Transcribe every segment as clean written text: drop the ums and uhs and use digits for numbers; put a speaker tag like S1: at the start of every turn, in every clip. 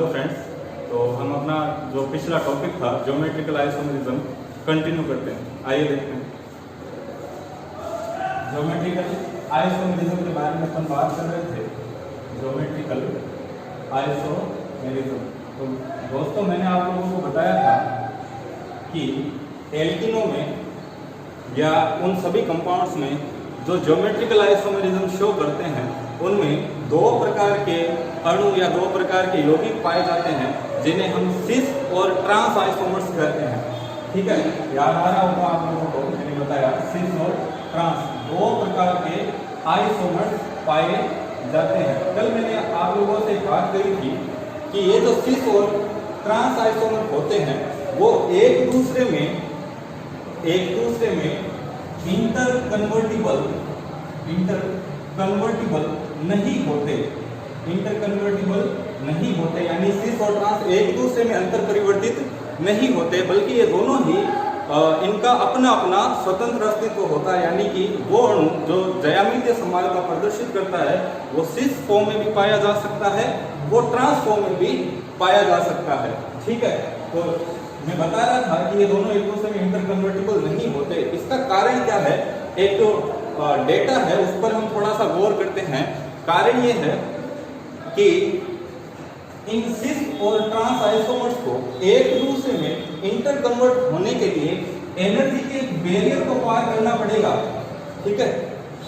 S1: Hello friends, तो हम अपना जो पिछला टॉपिक था ज्योमेट्रिकल आइसोमेरिज्म कंटिन्यू करते हैं। आइए देखते हैं। ज्योमेट्रिकल आइसोमेरिज्म के बारे में अपन बात कर रहे थे। ज्योमेट्रिकल आइसोमेरिज्म, तो दोस्तों मैंने आप लोगों को बताया था कि एल्किनो में या उन सभी कंपाउंड्स में जो ज्योमेट्रिकल आइसोमेरिज्म शो करते हैं उनमें दो प्रकार के अणु या दो प्रकार के यौगिक पाए जाते हैं जिन्हें हम सिस और ट्रांस आइसोमर्स कहते हैं। ठीक है, याद आ रहा होगा आप लोगों को, मैंने बताया सिस और ट्रांस दो प्रकार के आइसोमर्स पाए जाते हैं। कल मैंने आप लोगों से बात करी थी कि ये जो सिस और ट्रांस आइसोमर होते हैं वो एक दूसरे में इंटर कन्वर्टिबल नहीं होते, यानी सिस और ट्रांस एक दूसरे में अंतर परिवर्तित नहीं होते, बल्कि ये दोनों ही इनका अपना अपना स्वतंत्र अस्तित्व होता है। यानी कि वो अणु जो ज्यामितीय समानता प्रदर्शित करता है वो सिस फॉर्म में भी पाया जा सकता है, वो ट्रांस फॉर्म में भी पाया जा सकता है। ठीक है, तो मैं बता रहा था कि ये दोनों एक दूसरे में इंटर कन्वर्टिबल नहीं होते। इसका कारण क्या है? एक तो डेटा है उस पर हम थोड़ा सा गौर करते हैं। कारण ये है कि इन सिस और ट्रांस आइसोमर्स को एक दूसरे में इंटर कन्वर्ट होने के लिए एनर्जी के एक बैरियर को पार करना पड़ेगा। ठीक है,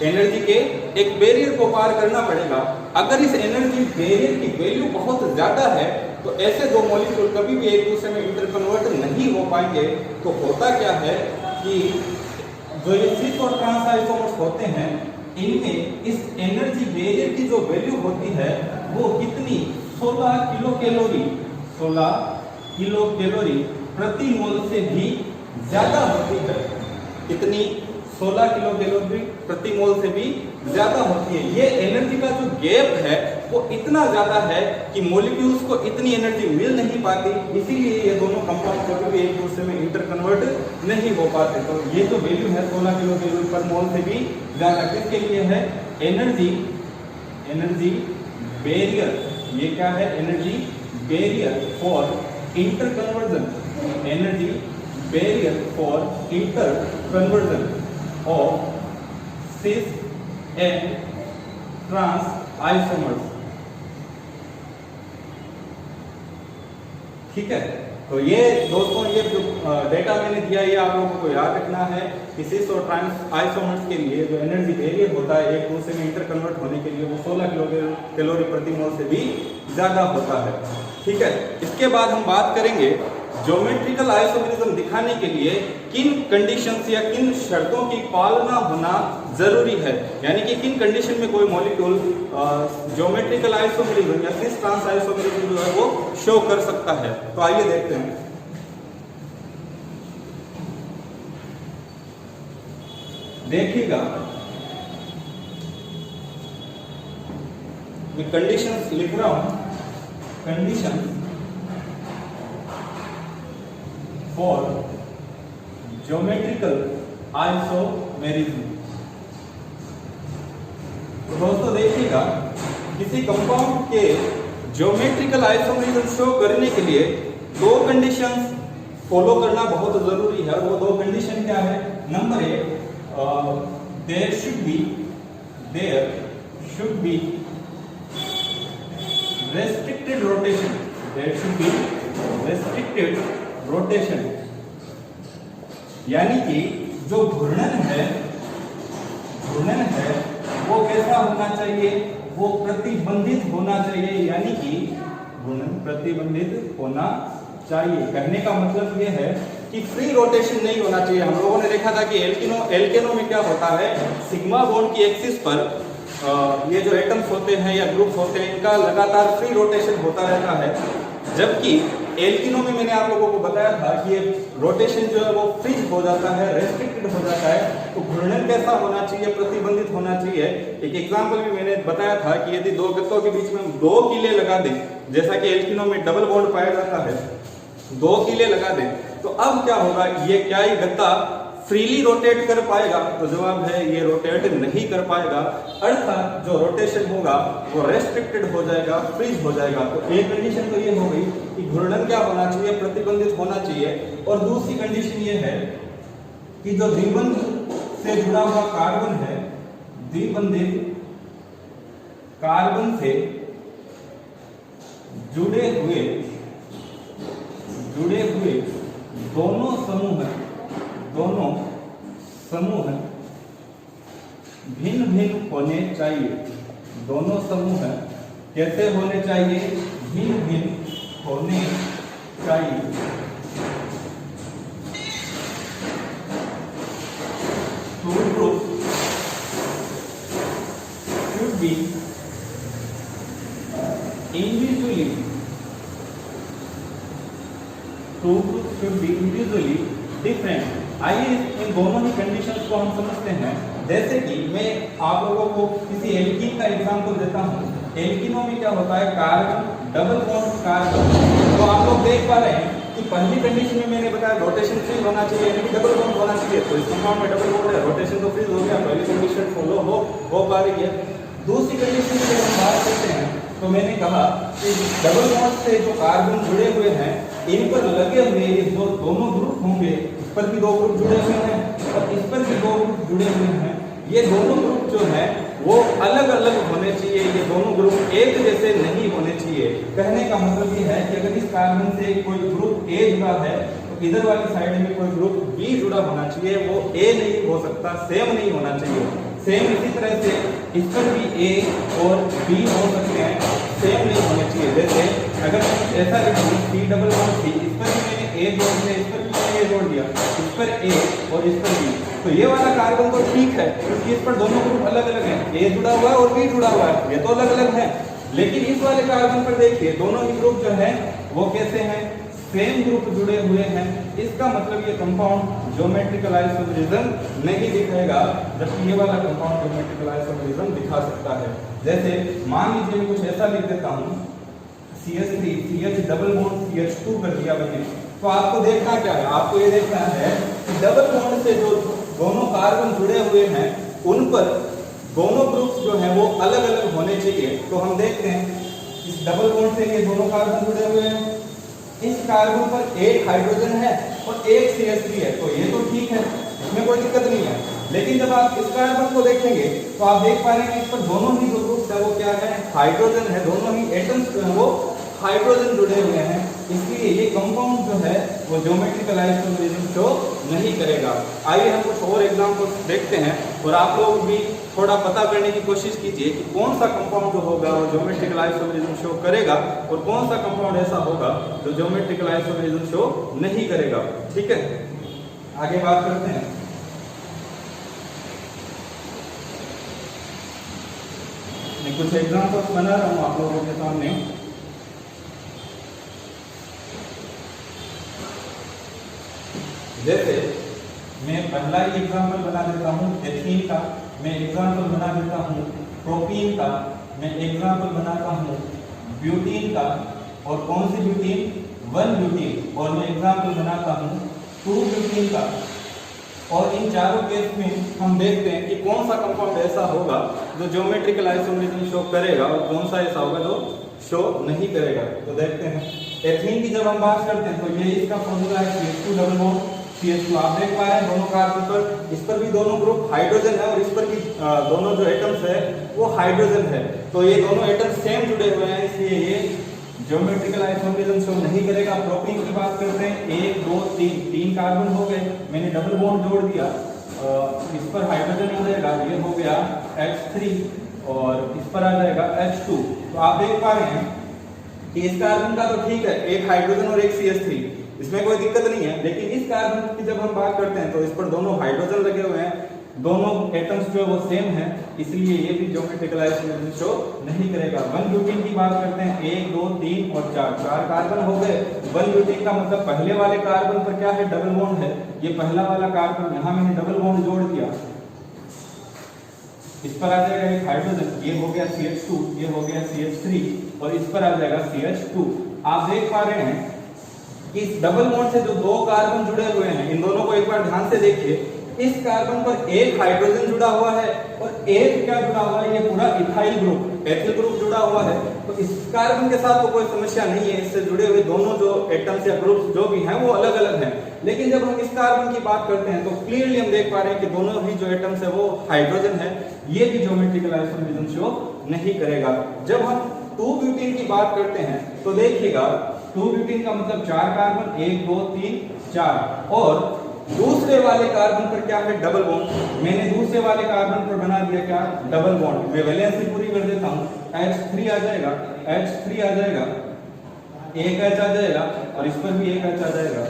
S1: एनर्जी के एक बैरियर को पार करना पड़ेगा। अगर इस एनर्जी बैरियर की वैल्यू बहुत ज्यादा है तो ऐसे दो मॉलिक्यूल कभी भी एक दूसरे में इंटर कन्वर्ट नहीं हो पाएंगे। तो होता क्या है कि जो ये सिस और ट्रांस आइसोमर्स होते हैं इनमें इस एनर्जी बैरियर की जो वैल्यू होती है वो कितनी 16 किलो कैलोरी प्रति मोल से भी ज्यादा होती है। कितनी? 16 किलो कैलोरी प्रति मोल से भी ज्यादा होती है। ये एनर्जी का जो गैप है वो इतना ज्यादा है कि मॉलिक्यूल्स को इतनी एनर्जी मिल नहीं पाती, इसीलिए ये दोनों कंपाउंड कभी भी एक दूसरे में इंटर कन्वर्ट नहीं हो पाते। तो ये जो वैल्यू है 16 किलो कैलोरी पर मोल से भी ज्यादा किसके लिए है? Energy barrier. ये क्या है? Energy barrier for interconversion. Energy barrier for interconversion of cis and trans isomers. ठीक है, तो ये दोस्तों ये जो डेटा मैंने दिया ये आप लोगों को याद रखना है कि सिस और ट्रांस आइसोमर्स के लिए जो एनर्जी बैरियर होता है एक दूसरे में इंटर कन्वर्ट होने के लिए वो 16 किलो कैलोरी प्रति मोल से भी ज्यादा होता है। ठीक है, इसके बाद हम बात करेंगे ज्योमेट्रिकल आइसोमेरिज्म दिखाने के लिए किन कंडीशंस या किन शर्तों की पालना होना जरूरी है, यानी कि किन कंडीशन में कोई मॉलिक्यूल ज्योमेट्रिकल आइसोमेरिज्म या सिस ट्रांस आइसोमेरिज्म जो है वो शो कर सकता है। तो आइए देखते हैं। देखिएगा, मैं कंडीशंस लिख रहा हूं। Condition for geometrical isomerism. तो दोस्तों देखिएगा, किसी कंपाउंड के ज्योमेट्रिकल आइसोमेरिज्म शो करने के लिए दो कंडीशंस फॉलो करना बहुत जरूरी है। वो दो कंडीशन क्या है? Number 1, there should be restricted rotation. There should be restricted rotation. यानी कि जो घूर्णन है वो कैसा होना चाहिए? वो प्रतिबंधित होना चाहिए, यानी कि घूर्णन प्रतिबंधित होना चाहिए। कहने का मतलब ये है कि फ्री रोटेशन नहीं होना चाहिए। हम लोगों ने देखा था कि एल्केनो में क्या होता है, सिग्मा बॉन्ड की एक्सिस पर ये जो एटम्स होते हैं या ग्रुप्स होते हैं इनका लगातार फ्री रोटेशन होता रहता है, जबकि एल्किनो में मैंने आप लोगों को बताया था कि ये रोटेशन जो है वो फ्रीज हो जाता है, रेस्ट्रिक्टेड हो जाता है। तो घूर्णन कैसा होना चाहिए? प्रतिबंधित होना चाहिए। एक एग्जांपल भी मैंने बताया था कि यदि दो गत्तों के बीच में हम 2 कीले लगा दें, जैसा कि एल्किनो में डबल बॉन्ड पाया जाता है, 2 कीले लगा दें, तो अब क्या होगा? ये क्या ही गत्ता फ्रीली रोटेट कर पाएगा? तो जवाब है ये रोटेट नहीं कर पाएगा, अर्थात जो रोटेशन होगा वो रेस्ट्रिक्टेड हो जाएगा, फ्रीज हो जाएगा। तो एक कंडीशन तो ये हो गई कि घूर्णन क्या होना चाहिए, प्रतिबंधित होना चाहिए। और दूसरी कंडीशन ये है कि जो द्विबंध से जुड़ा हुआ कार्बन है, द्विबंधित कार्बन से जुड़े हुए दोनों समूह भिन्न भिन्न होने चाहिए। दोनों समूह कैसे होने चाहिए? भिन्न भिन्न होने चाहिए। Two groups should be individually different। आइए इन दोनों ही कंडीशंस को हम समझते हैं। जैसे कि मैं आप लोगों को किसी एल्कीन का एग्जांपल देता हूँ। एल्कीनों में क्या होता है? Carbon double bond carbon. तो आप लोग देख पा रहे हैं कि पहली कंडीशन में मैंने बताया रोटेशन फ्री होना चाहिए, यानी कि डबल बॉन्ड होना चाहिए। तो इस कंपाउंड में डबल बॉन्ड है, रोटेशन तो फ्री हो गया, पहली कंडीशन फॉलो हो पा रही है। दूसरी कंडीशन की जब हम बात करते हैं तो मैंने कहा कि डबल बॉन्ड से जो कार्बन जुड़े हुए हैं, इन पर लगे हुए ये जो दोनों ग्रुप होंगे, इस पर भी दो ग्रुप जुड़े हुए हैं और इस पर भी दो ग्रुप जुड़े हुए हैं, ये दोनों ग्रुप जो है वो अलग अलग होने चाहिए। ये दोनों ग्रुप एक जैसे नहीं होने चाहिए। कहने का मतलब ये है कि अगर इस कार्बन से कोई ग्रुप ए जुड़ा है तो इधर वाली साइड में कोई ग्रुप बी जुड़ा होना चाहिए। वो ए नहीं हो सकता, सेम नहीं होना चाहिए। सेम इसी तरह से इस पर भी ए और बी हो सकते हैं, सेम नहीं होने चाहिए। जैसे अगर हम ऐसा लिखें सी डबल बॉन्ड सी, इस पर भी मैंने ए जोड़ दिया, इस पर भी मैंने ए जोड़ दिया, इस पर ए और इस पर बी, तो ये वाला कार्बन तो ठीक है क्योंकि इस पर दोनों ग्रुप अलग अलग हैं, ए जुड़ा हुआ है और बी जुड़ा हुआ है, ये तो अलग अलग है। लेकिन इस वाले कार्बन पर देखिए दोनों ही ग्रुप जो है वो कैसे हैं? सेम ग्रुप जुड़े हुए हैं। इसका मतलब ये कंपाउंड ज्योमेट्रिकल आइसोमेरिज्म नहीं दिखाएगा, जबकि ये वाला कंपाउंड ज्योमेट्रिकल आइसोमेरिज्म दिखा सकता है। जैसे मान लीजिए मैं कुछ ऐसा लिख देता हूँ CH3 CH double bond CH2 कर दिया मैंने, तो आपको देखना क्या है? आपको ये देखना है कि डबल बॉन्ड से जो दोनों कार्बन जुड़े हुए हैं उन पर दोनों ग्रुप्स जो हैं वो अलग अलग होने चाहिए। तो हम देखते हैं इस डबल बॉन्ड से ये दोनों कार्बन जुड़े हुए हैं, इस कार्बन पर एक हाइड्रोजन है और एक CH3 है, तो ये तो ठीक है, इसमें कोई दिक्कत नहीं है। लेकिन जब आप इस कार्बन को देखेंगे तो आप देख पा रहे हैं कि इस पर दोनों ही जो ग्रुप्स है वो क्या है? हाइड्रोजन है। दोनों ही एटम्स जो है वो हाइड्रोजन जुड़े हुए हैं, इसलिए ये कंपाउंड जो है वो ज्योमेट्रिकल आइसोमेरिज्म शो नहीं करेगा। आइए हम कुछ और एग्जांपल्स देखते हैं और आप लोग भी थोड़ा पता करने की कोशिश कीजिए कि कौन सा कंपाउंड जो होगा वो ज्योमेट्रिकल आइसोमेरिज्म शो करेगा और कौन सा कंपाउंड ऐसा होगा जो ज्योमेट्रिकल आइसोमेरिज्म शो नहीं करेगा। ठीक है, आगे बात करते हैं। मैं कुछ एग्जांपल्स बना रहा हूँ आप लोगों के सामने। जैसे मैं पहला ही एग्जांपल बना देता हूँ एथीन का, मैं एग्जांपल बना देता हूँ प्रोपीन का, मैं एग्जांपल बनाता हूँ ब्यूटीन का, और कौन सी ब्यूटीन? 1 ब्यूटीन, और मैं एग्जांपल बनाता हूँ 2 ब्यूटीन का। और इन चारों केस में हम देखते हैं कि कौन सा कंपाउंड ऐसा होगा जो ज्योमेट्रिकल आइसोमेरिज्म शो करेगा और कौन सा ऐसा होगा जो शो नहीं करेगा। तो देखते हैं एथीन की जब हम बात करते हैं तो ये इसका फॉर्मूला है CH2 डबल बॉन्ड CH2। आप देख पा रहे हैं दोनों कार्बन पर, इस पर भी दोनों ग्रुप हाइड्रोजन है और इस पर भी दोनों जो एटम्स है वो हाइड्रोजन है, तो ये दोनों एटम्स सेम जुड़े हुए हैं, इसलिए ये ज्योमेट्रिकल आइसोमेरिज्म शो नहीं करेगा। प्रोपीन की बात करते हैं 1 2 3 कार्बन हो गए, मैंने डबल बॉन्ड जोड़ दिया, इस पर हाइड्रोजन आ जाएगा, ये हो गया H3 और इस पर आ जाएगा H2। तो आप देख पा रहे हैं कि इस कार्बन का तो ठीक है, एक हाइड्रोजन और एक CH3, इसमें कोई दिक्कत नहीं है। लेकिन इस कार्बन की जब हम बात करते हैं तो इस पर दोनों हाइड्रोजन लगे हुए हैं, दोनों एटम्स जो है वो सेम है, इसलिए ये भी ज्योमेट्रिकल आइसोमेरिज्म शो नहीं करेगा। 1 ब्यूटीन की बात करते हैं 1 2 3 और 4 कार्बन हो गए। 1 ब्यूटीन का मतलब पहले वाले कार्बन पर क्या है? डबल बॉन्ड है। ये पहला वाला कार्बन, यहाँ मैंने डबल बॉन्ड जोड़ दिया, इस पर आ जाएगा एक हाइड्रोजन, ये हो गया CH2, ये हो गया CH3 और इस पर आ जाएगा CH2। आप देख पा रहे हैं कि इस डबल बॉन्ड से जो दो कार्बन जुड़े हुए हैं, इन दोनों को एक बार ध्यान से देखिए। इस कार्बन पर एक हाइड्रोजन जुड़ा हुआ है और एक क्या जुड़ा हुआ है, ये पूरा इथाइल ग्रुप, एथिल ग्रुप जुड़ा हुआ है। तो इस कार्बन के साथ तो कोई समस्या नहीं है, इससे जुड़े हुए दोनों जो एटम्स या ग्रुप्स जो भी हैं वो अलग अलग हैं। लेकिन जब हम इस कार्बन की बात करते हैं तो क्लियरली हम देख पा रहे हैं कि दोनों ही जो एटम्स है वो हाइड्रोजन है, ये भी ज्योमेट्रिकल आइसोमरिज्म शो नहीं करेगा। जब हम 2 ब्यूटेन की बात करते हैं तो देखिएगा 2 ब्यूटेन का मतलब 4 कार्बन, 1 2 3 4, और दूसरे वाले कार्बन पर क्या है, डबल बॉन्ड। मैंने दूसरे वाले कार्बन पर बना दिया क्या, डबल बॉन्ड। मैं वैलेंसी पूरी कर देता हूं, H3 आ जाएगा, H3 आ जाएगा, एक H आ जाएगा और इस पर भी एक H आ जाएगा।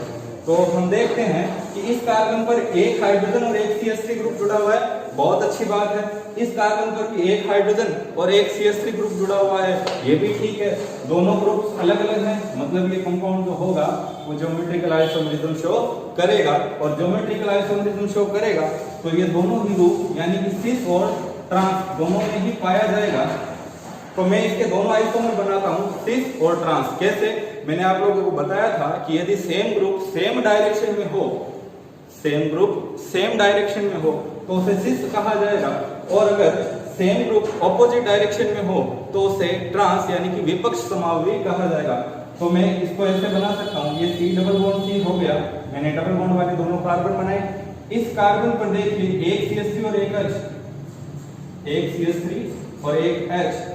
S1: तो हम देखते हैं कि इस कार्बन पर एक हाइड्रोजन और एक CH3 ग्रुप जुड़ा हुआ है, बहुत अच्छी बात है। इस कार्बन पर भी एक हाइड्रोजन और एक CH3 ग्रुप जुड़ा हुआ है, ये भी ठीक है। दोनों ग्रुप्स अलग अलग हैं, मतलब ये कंपाउंड जो होगा वो ज्योमेट्रिकल आइसोमरिज्म शो करेगा। और ज्योमेट्रिकल आइसोमरिज्म शो करेगा तो ये दोनों ही रूप यानी कि सिस और ट्रांस दोनों में ही पाया जाएगा। तो मैं इसके दोनों आइसोमर बनाता हूं, सिस और ट्रांस। कैसे, मैंने आप लोगों को बताया था कि यदि सेम ग्रुप सेम डायरेक्शन में हो, सेम ग्रुप सेम डायरेक्शन में हो तो उसे सिस कहा जाएगा, और अगर सेम ग्रुप ऑपोजिट डायरेक्शन में हो तो उसे ट्रांस यानी कि विपक्ष समावयवी कहा जाएगा। तो मैं इसको ऐसे बना सकता हूं, ये C डबल बॉन्ड C हो गया, मैंने डबल बॉन्ड वाले दोनों कार्बन बनाए। इस कार्बन पर देखिए एक CH3 और एक H, एक CH3 और एक H।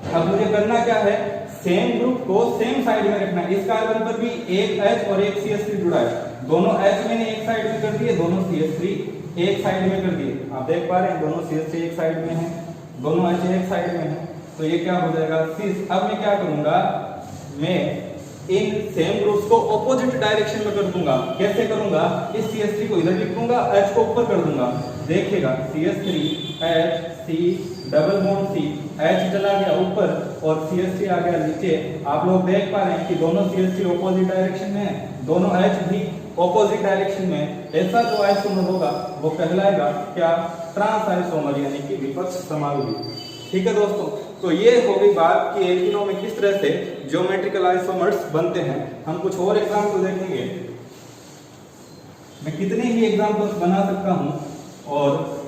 S1: अब मुझे करना क्या है, सेम ग्रुप को सेम साइड में रखना है। इस कार्बन पर भी एक H और एक CH3 जुड़ा है, दोनों H मैंने एक साइड में कर दिए, दोनों CH3 एक साइड में कर दिए। आप देख पा रहे हैं दोनों CH3 एक साइड में है, दोनों H एक साइड में है, तो ये क्या हो जाएगा, सिस। अब मैं क्या करूंगा, मैं इन सेम ग्रुप्स को ऑपोजिट डायरेक्शन में कर दूंगा। कैसे करूंगा, इस CH3 को इधर लिख दूंगा, H को ऊपर कर दूंगा। देखिएगा CH3 H C double bond C, H चला गया ऊपर और CH3 आ गया नीचे। आप लोग देख पा रहे हैं कि दोनों CH3 ऑपोजिट डायरेक्शन में है, दोनों H भी ऑपोजिट डायरेक्शन में। ऐसा जो आइसोमर होगा वो कहलाएगा क्या, ट्रांस आइसोमर यानी कि विपक्ष समावयवी। ठीक है दोस्तों, तो ये हो गई बात कि एल्किनों में किस तरह से ज्योमेट्रिकल आइसोमर्स बनते हैं। हम कुछ और एग्जांपल देखेंगे, मैं कितने ही एग्जांपल्स बना सकता हूं। और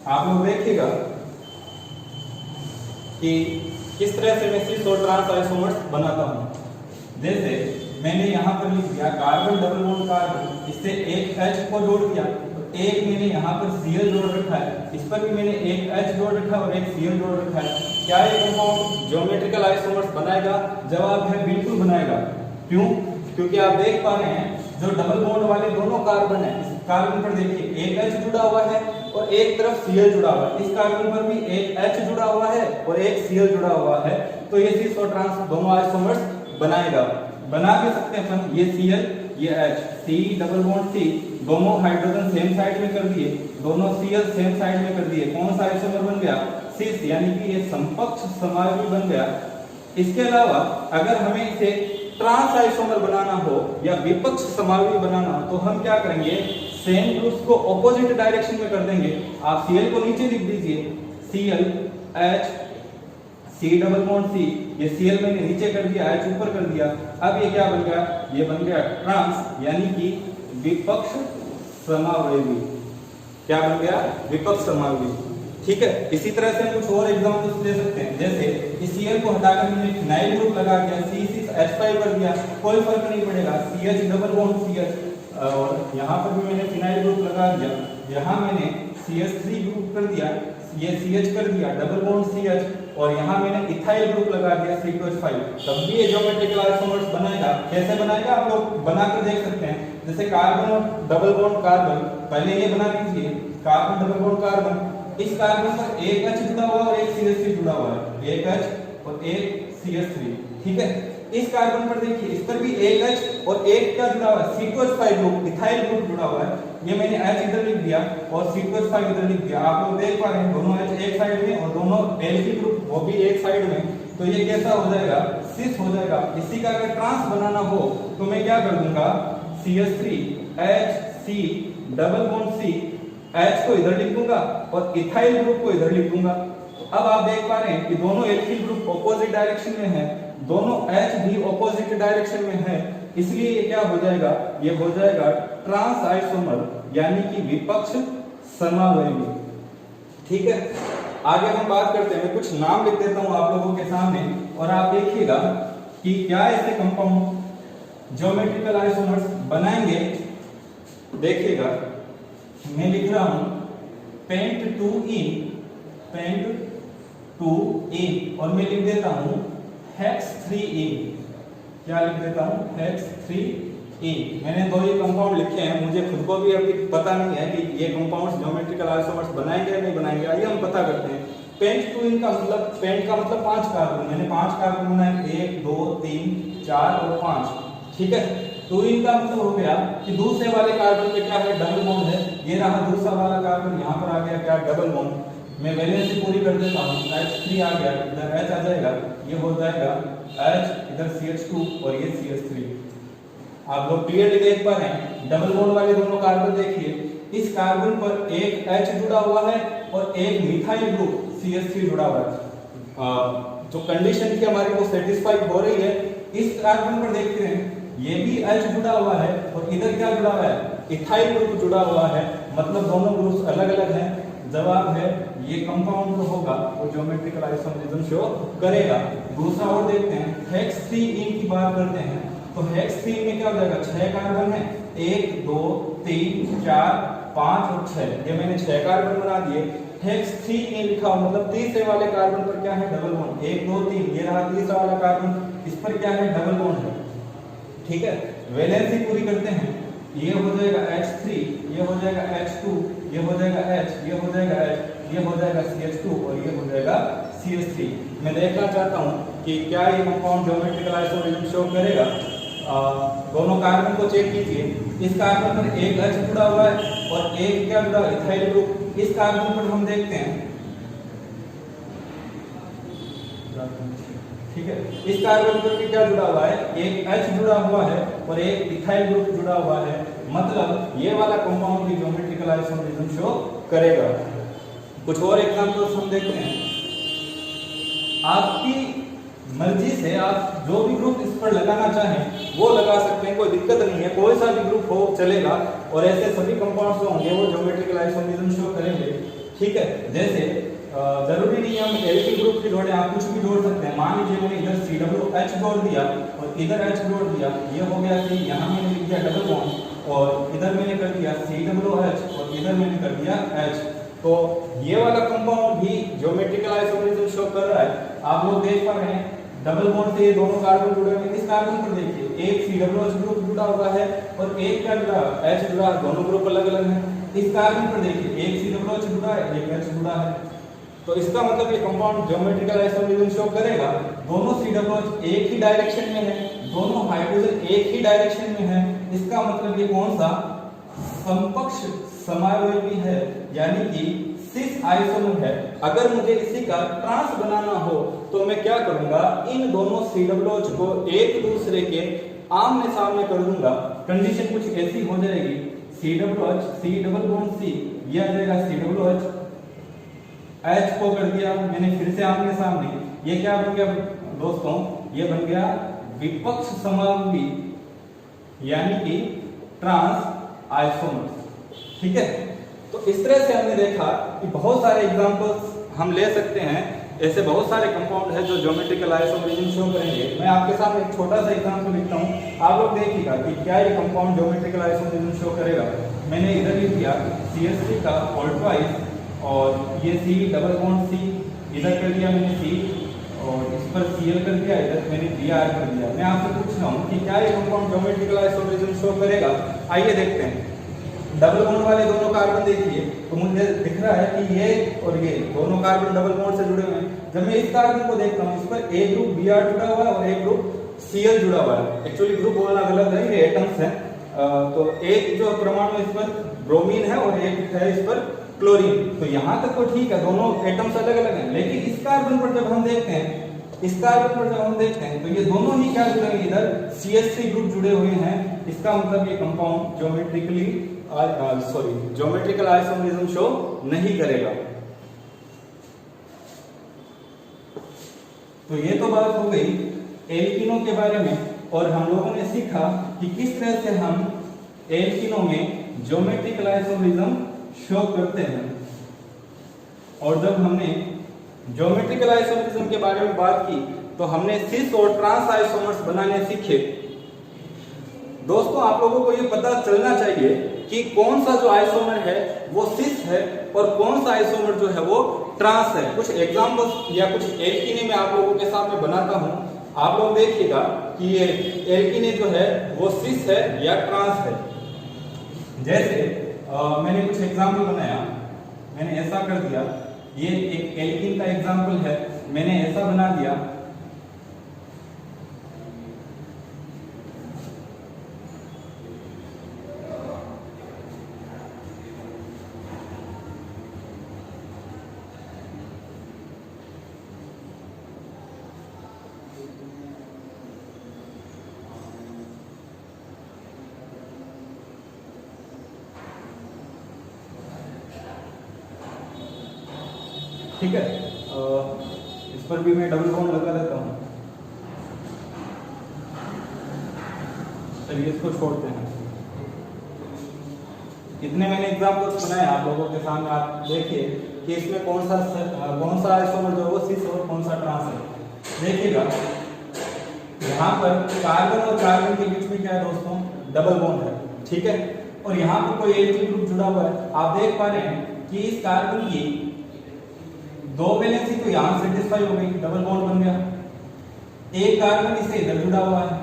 S1: आप लोग देखिएगा कि किस तरह से मैं सिस और ट्रांस आइसोमर्स बनाता हूं। जैसे मैंने यहाँ पर लिख दिया कार्बन डबल बॉन्ड कार्बन, इससे एक H को जोड़ दिया, तो एक मैंने यहाँ पर Cl जोड़ रखा है, इस पर भी मैंने एक H जोड़ रखा है और एक Cl जोड़ रखा है। क्या ये कंपाउंड ज्योमेट्रिकल आइसोमर्स बनाएगा? जवाब है बिल्कुल बनाएगा। क्यों? क्योंकि आप देख पा रहे हैं जो डबल बॉन्ड वाले दोनों कार्बन है, इस कार्बन पर देखिए एक H जुड़ा हुआ है और एक तरफ Cl जुड़ा हुआ है। इस कार्बन पर भी एक H जुड़ा हुआ है और एक Cl जुड़ा हुआ है, तो ये सिस और ट्रांस दोनों आइसोमर्स बनाएगा। बना भी सकते हैं हम, ये Cl ये H, C double bond C, दोनों हाइड्रोजन सेम साइड में कर दिए, दोनों Cl सेम साइड में कर दिए। कौन सा आइसोमर बन गया? सिस, यानी कि ये समपक्ष समावयवी बन गया। इसके अलावा अगर हमें इसे ट्रांस आइसोमर बनाना हो या विपक्ष समावयवी बनाना हो तो हम क्या करेंगे, सेम ग्रुप्स को ऑपोजिट डायरेक्शन में कर देंगे। आप Cl को नीचे लिख दीजिए, Cl H C double bond C, ये Cl मैंने नीचे कर दिया, H ऊपर कर दिया। अब ये क्या बन गया, ये बन गया ट्रांस यानी कि विपक्ष समावयवी। क्या बन गया? विपक्ष समावयवी। ठीक है, इसी तरह से हम कुछ और एग्जांपल्स दे सकते हैं। जैसे इस Cl को हटाकर मैंने फिनाइल ग्रुप लगा दिया, C6H5 कर दिया, कोई फर्क नहीं पड़ेगा, CH डबल बॉन्ड CH, और यहाँ पर भी मैंने फिनाइल ग्रुप लगा दिया, यहाँ मैंने CH3 ग्रुप कर दिया, ये CH कर दिया डबल बॉन्ड CH, और यहाँ मैंने इथाइल ग्रुप लगा दिया C2H5, तब भी ये ज्योमेट्रिकल आइसोमर्स बनाएगा। कैसे बनाएगा आप लोग बनाकर देख सकते हैं। जैसे कार्बन और डबल बॉन्ड कार्बन, पहले ये बना लीजिए, कार्बन डबल बॉन्ड कार्बन, इस कार्बन पर एक H जुड़ा हुआ है और एक CH3 जुड़ा हुआ है, एक H और एक CH3। ठीक है, इस कार्बन पर देखिए, इस पर भी एक H और एक क्या जुड़ा हुआ है, C2H5 ग्रुप, इथाइल ग्रुप जुड़ा हुआ है। ये मैंने H इधर लिख दिया और C2H5 इधर लिख दिया। आप लोग देख पा रहे हैं दोनों H एक साइड में और दोनों एल्किल ग्रुप वो भी एक साइड में, तो ये कैसा हो जाएगा, सिस हो जाएगा। इसी का अगर ट्रांस बनाना हो तो मैं क्या कर दूंगा, CH3 H C double bond C, H को इधर लिख दूंगा और इथाइल ग्रुप को इधर लिख दूंगा। अब आप देख पा रहे हैं कि दोनों एल्किल ग्रुप ऑपोजिट डायरेक्शन में है, दोनों H भी ऑपोजिट डायरेक्शन में है, इसलिए ये क्या हो जाएगा, ये हो जाएगा ट्रांस आइसोमर यानी कि विपक्ष समावयवी। ठीक है, आगे हम बात करते हैं। मैं कुछ नाम लिख देता हूं आप लोगों के सामने और आप देखिएगा कि क्या ऐसे कंपाउंड ज्योमेट्रिकल आइसोमर्स बनाएंगे। देखिएगा, मैं लिख रहा हूं पेंट 2इन, पेंट 2इन और मैं लिख देता हूं हेक्स 3इन। क्या लिख देता हूं, हेक्स 3इन। मैंने दो ये कंपाउंड लिखे हैं, मुझे खुद को भी अभी पता नहीं है कि ये कंपाउंड्स ज्योमेट्रिकल आइसोमर्स बनाएंगे या नहीं बनाएंगे। आइए हम पता करते हैं। पेंट 2इन का मतलब, पेंट का मतलब 5 कार्बन, मैंने 5 कार्बन बनाए, 1 2 3 4 और 5। ठीक है, 2इन का मतलब हो गया कि दूसरे वाले कार्बन पे क्या है, डबल बॉन्ड है। ये रहा दूसरा वाला कार्बन, यहाँ पर आ गया क्या, डबल बॉन्ड। मैं वैलेंसी पूरी कर देता हूँ, H3 आ गया, इधर H आ जाएगा, ये हो जाएगा H, इधर CH2 और ये CH3। आप लोग क्लियरली देख पा रहे हैं। डबल बॉन्ड वाले दोनों कार्बन देखिए, इस कार्बन पर एक H जुड़ा हुआ है और एक मिथाइल ग्रुप CH3 जुड़ा हुआ है। जो कंडीशन थी हमारी वो सेटिस्फाई हो रही है। इस कार्बन पर देखते हैं, ये भी H जुड़ा हुआ है और इधर क्या जुड़ा हुआ है, इथाइल ग्रुप जुड़ा हुआ है, मतलब दोनों ग्रुप्स अलग अलग हैं। जवाब है ये कंपाउंड जो होगा वो ज्योमेट्रिकल आइसोमरिज्म शो करेगा। दूसरा और देखते हैं, हेक्स 3इन की बात करते हैं तो हेक्स 3 में क्या हो जाएगा, 6 कार्बन है, 1 2 3 4 5 और 6, ये मैंने 6 कार्बन बना दिए। हेक्स 3इन लिखा हो मतलब तीसरे वाले कार्बन पर क्या है, डबल बॉन्ड, 1 2 3, ये रहा तीसरा वाला कार्बन, इस पर क्या है, डबल बॉन्ड है। ठीक है, वैलेंसी पूरी करते हैं, ये हो जाएगा H3, ये हो जाएगा H2, ये हो जाएगा H, ये हो जाएगा H, ये हो जाएगा CH2 और ये हो जाएगा CH3। मैं देखना चाहता हूं कि क्या ये कंपाउंड ज्योमेट्रिकल आइसोमरिज्म शो करेगा। दोनों कार्बन को चेक कीजिए, इस कार्बन पर एक H जुड़ा हुआ है और एक क्या जुड़ा है, इथाइल ग्रुप। इस कार्बन पर हम देखते हैं, ठीक है, इस कार्बन पर क्या जुड़ा हुआ है, एक H जुड़ा हुआ है और एक इथाइल ग्रुप जुड़ा हुआ है, मतलब ये वाला कंपाउंड भी ज्योमेट्रिकल आइसोमरिज्म शो करेगा। कुछ और एग्जांपल्स हम देखते हैं। आपकी मर्जी से आप जो भी ग्रुप इस पर लगाना चाहें वो लगा सकते हैं, कोई दिक्कत नहीं है, कोई सा भी ग्रुप हो चलेगा और ऐसे सभी कंपाउंड्स जो होंगे वो ज्योमेट्रिकल आइसोमरिज्म शो करेंगे। ठीक है, जैसे जरूरी नहीं है हम एल्किल ग्रुप की जोड़े, आप कुछ भी जोड़ सकते हैं। मान लीजिए मैंने इधर COH जोड़ दिया और इधर H जोड़ दिया, ये हो गया कि यहाँ मैंने लिख दिया डबल बॉन्ड और इधर मैंने कर दिया COH और इधर मैंने कर दिया H, तो ये वाला कंपाउंड भी ज्योमेट्रिकल आइसोमरिज्म शो कर रहा है। आप लोग देख पा रहे हैं डबल बॉन्ड से ये दोनों कार्बन जुड़े हुए हैं। इस कार्बन पर देखिए एक COH ग्रुप जुड़ा हुआ है और एक क्या जुड़ा, H जुड़ा, दोनों ग्रुप अलग अलग हैं। इस कार्बन पर देखिए एक COH जुड़ा है, एक H जुड़ा है, तो इसका मतलब ये कंपाउंड ज्योमेट्रिकल आइसोमरिज्म शो करेगा। दोनों COH एक ही डायरेक्शन में है, दोनों हाइड्रोजन एक ही डायरेक्शन में है, इसका मतलब ये कौन सा, समकक्ष समावयवी है, यानी कि सिस आइसोमर है। अगर मुझे इसी का ट्रांस बनाना हो तो मैं क्या करूंगा, इन दोनों COH को एक दूसरे के आमने सामने कर दूंगा। कंडीशन कुछ ऐसी हो जाएगी, COH C double bond C, ये आ जाएगा COH, H को कर दिया मैंने फिर से आमने सामने, ये क्या बन गया दोस्तों, ये बन गया विपक्ष समावयवी यानी कि ट्रांस आइसोमर। ठीक है, तो इस तरह से हमने देखा कि बहुत सारे एग्जांपल्स हम ले सकते हैं, ऐसे बहुत सारे कंपाउंड है जो ज्योमेट्रिकल आइसोमरिज्म शो करेंगे। मैं आपके सामने एक छोटा सा एग्जांपल लिखता हूं, आप लोग देखिएगा कि क्या ये कंपाउंड ज्योमेट्रिकल आइसोमरिज्म शो करेगा। मैंने इधर लिख दिया CH3 का ऑल्टवाइज और ये C डबल बॉन्ड C, इधर कर दिया मैंने C और इस पर Cl कर दिया, इधर मैंने Br कर दिया। मैं आपसे पूछ रहा हूँ कि क्या ये कंपाउंड ज्योमेट्रिकल आइसोमरिज्म शो करेगा। आइए देखते हैं। डबल बॉन्ड वाले दोनों कार्बन देखिए तो मुझे दिख रहा है कि ये और ये दोनों कार्बन डबल बॉन्ड से जुड़े हुए हैं। जब मैं इस कार्बन को देखता हूँ, इस पर एक ग्रुप Br जुड़ा हुआ है और एक ग्रुप Cl जुड़ा हुआ है। एक्चुअली ग्रुप बोलना गलत है, ये एटम्स हैं। तो एक जो परमाणु इस पर ब्रोमीन है और एक है इस पर क्लोरीन। तो यहाँ तक तो ठीक है, दोनों एटम्स अलग अलग हैं, लेकिन इस कार्बन पर जब हम देखते हैं, इस कार्बन पर जब हम देखते हैं तो ये दोनों ही क्या जुड़े हैं, इधर CH3 ग्रुप जुड़े हुए हैं। इसका मतलब ये कंपाउंड ज्योमेट्रिकल आइसोमरिज्म शो नहीं करेगा। तो ये तो बात हो गई एल्किनों के बारे में, और हम लोगों ने सीखा कि किस तरह से हम एल्किनों में ज्योमेट्रिकल आइसोमरिज्म शो करते हैं। और जब हमने ज्योमेट्रिकल आइसोमरिज्म के बारे में बात की तो हमने सिस और ट्रांस आइसोमर्स बनाने सीखे। दोस्तों आप लोगों को ये पता चलना चाहिए कि कौन सा जो आइसोमर है वो सिस है और कौन सा आइसोमर जो है वो ट्रांस है। कुछ एग्जांपल्स या कुछ एल्कीने में आप लोगों के सामने बनाता हूं, आप लोग देखिएगा कि ये एल्कीने जो है वो सिस है या ट्रांस है। जैसे मैंने कुछ एग्जांपल बनाया, मैंने ऐसा कर दिया, ये एक एल्कीन का एग्जांपल है, मैंने ऐसा बना दिया। ठीक है, इस पर भी मैं डबल बॉन्ड लगा देता हूं। चलिए इसको छोड़ते हैं। इतने मैंने एग्जांपल्स बनाए आप लोगों के सामने, आप देखिए कि इसमें कौन सा आइसोमर जो है वो सिस और कौन सा ट्रांस है। देखिएगा यहाँ पर कार्बन और कार्बन के बीच में क्या है दोस्तों, डबल बॉन्ड है। ठीक है, और यहाँ पर कोई एल्किल ग्रुप जुड़ा हुआ है। आप देख पा रहे हैं कि इस कार्बन की दो वैलेंसी तो यहां सेटिस्फाई हो गई, डबल बॉन्ड बन गया। एक कार्बन इससे इधर जुड़ा हुआ है,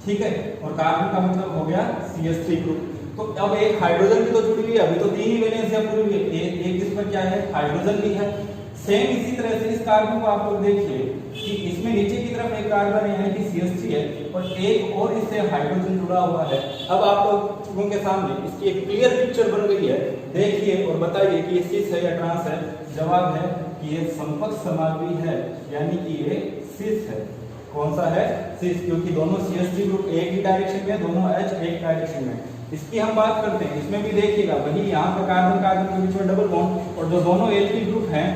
S1: ठीक है, और कार्बन का मतलब हो गया CH3 ग्रुप। तो अब एक हाइड्रोजन भी तो जुड़ी हुई है, अभी तो 3 ही वैलेंसियां पूरी हुई है, एक इस पर क्या है, हाइड्रोजन भी है। सेम इसी तरह से इस कार्बन को आप लोग देखिए कि इसमें नीचे की तरफ एक कार्बन है यानी कि CH3 है और एक और इससे हाइड्रोजन जुड़ा हुआ है। अब आप लोगों के सामने इसकी एक क्लियर पिक्चर बन गई है, देखिए और बताइए कि ये सिस है या ट्रांस है। जवाब है कि ये समकक्ष समाग्री है, यानी कि ये सिस है। कौन सा है, सिस, क्योंकि दोनों CH3 ग्रुप एक ही डायरेक्शन में, दोनों H एक डायरेक्शन में। इसकी हम बात करते हैं, इसमें भी देखिएगा वही यहाँ पर कार्बन कार्बन के बीच में डबल बॉन्ड, और जो दोनों एल्किल ग्रुप हैं,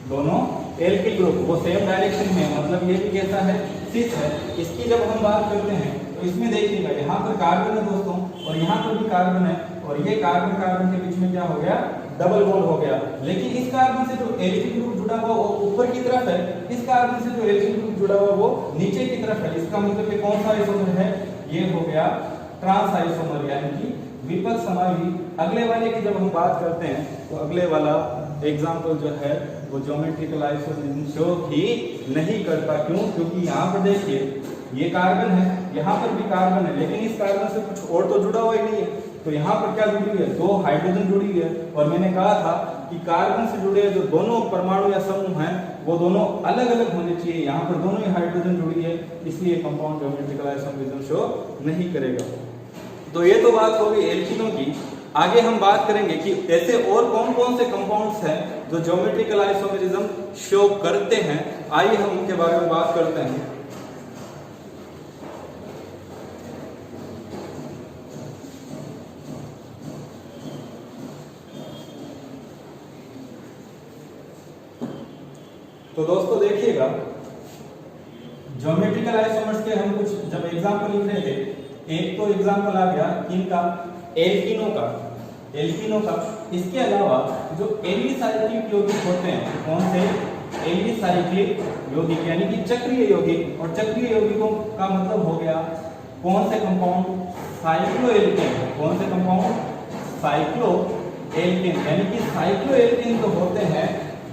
S1: दोनों एल्किल ग्रुप वो सेम डायरेक्शन में, मतलब ये भी कैसा है, सिस है। इसकी जब हम बात करते हैं तो इसमें देखिएगा यहाँ पर कार्बन है दोस्तों और यहाँ पर भी कार्बन है, और ये कार्बन कार्बन के बीच में क्या हो गया, डबल बॉन्ड हो गया। लेकिन इस कार्बन से जो एल्किल ग्रुप जुड़ा हुआ वो ऊपर की तरफ है, इस कार्बन से जो एल्किल ग्रुप जुड़ा हुआ वो नीचे की तरफ है। इसका मतलब कि कौन सा आइसोमर है, ये हो गया ट्रांस आइसोमर, यानी कि विपक्ष समाग्री। अगले वाले की जब हम बात करते हैं तो अगले वाला एग्जाम्पल जो है वो ज्योमेट्रिकल आइसोमरिज्म शो ही नहीं करता। क्यों, क्योंकि यहाँ पर देखिए ये कार्बन है, यहाँ पर भी कार्बन है, लेकिन इस कार्बन से कुछ और तो जुड़ा हुआ ही नहीं है। तो यहाँ पर क्या जुड़ी हुई है, दो हाइड्रोजन जुड़ी हुई है। और मैंने कहा था कि कार्बन से जुड़े जो दोनों परमाणु या समूह हैं वो दोनों अलग अलग होने चाहिए। यहाँ पर दोनों ही हाइड्रोजन जुड़ी है, इसलिए कंपाउंड ज्योमेट्रिकल आइसोमरिज्म शो नहीं करेगा। तो ये तो बात होगी एल्किनों की। आगे हम बात करेंगे कि ऐसे और कौन कौन से कंपाउंड्स हैं जो ज्योमेट्रिकल आइसोमरिज्म शो करते हैं। आइए हम उनके बारे में बात करते हैं। तो दोस्तों देखिएगा ज्योमेट्रिकल आइसोमर्स के हम कुछ जब एग्जांपल लिख रहे थे, एक तो एग्जांपल आ गया किनका, एल्किनों का। इसके अलावा जो एलिसाइक्लिक यौगिक होते हैं, कौन से, एलिसाइक्लिक यौगिक यानी कि चक्रीय यौगिक। और चक्रीय यौगिकों का मतलब हो गया कौन से कंपाउंड, साइक्लोएल्केन। कौन से कंपाउंड, साइक्लोएल्केन, यानी कि साइक्लोएल्केन जो होते हैं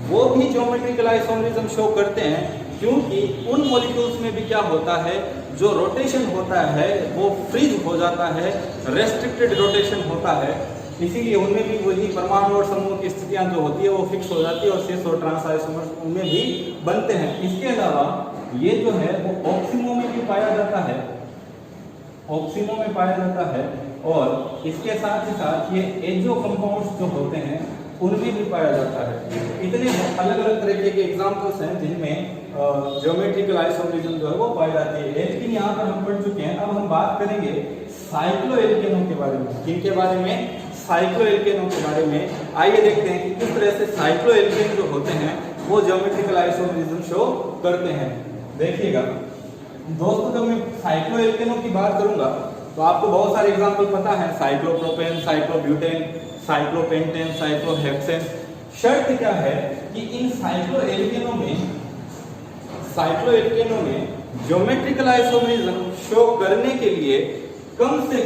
S1: वो भी ज्योमेट्रिकल आइसोमरिज्म शो करते हैं, क्योंकि उन मॉलिक्यूल्स में भी क्या होता है, जो रोटेशन होता है वो फ्रीज हो जाता है, रेस्ट्रिक्टेड रोटेशन होता है। इसीलिए उनमें भी वही परमाणु और समूह की स्थितियां जो होती है वो फिक्स हो जाती है, और सिस और ट्रांस आइसोमर्स उनमें भी बनते हैं। इसके अलावा ये जो है वो ऑक्सीमो में भी पाया जाता है, ऑक्सीमो में पाया जाता है। और इसके साथ ही साथ ये एजो कंपाउंड्स जो होते हैं उनमें भी पाया जाता है। इतने अलग अलग तरीके के एग्जांपल्स हैं जिनमें ज्योमेट्रिकल आइसोमरिज्म जो है वो पाई जाती है। लेकिन यहाँ पर हम पढ़ चुके हैं, अब हम बात करेंगे साइक्लोएल्केनों के बारे में। किनके बारे में, साइक्लोएल्केनों के बारे में। आइए देखते हैं कि किस तरह से साइक्लोएल्केन जो होते हैं वो ज्योमेट्रिकल आइसोमरिज्म शो करते हैं। देखिएगा दोस्तों, जब मैं साइक्लोएल्केनों की बात करूंगा तो आपको बहुत सारे एग्जांपल पता है, साइक्लोप्रोपेन, साइक्लोब्यूटेन, साइक्लोपेंटेन, साइक्लोहेक्सेन। शर्त क्या है कि इन साइक्लोएल्केनों में ज्योमेट्रिकल आइसोमरिज्म शो करने के लिए कम से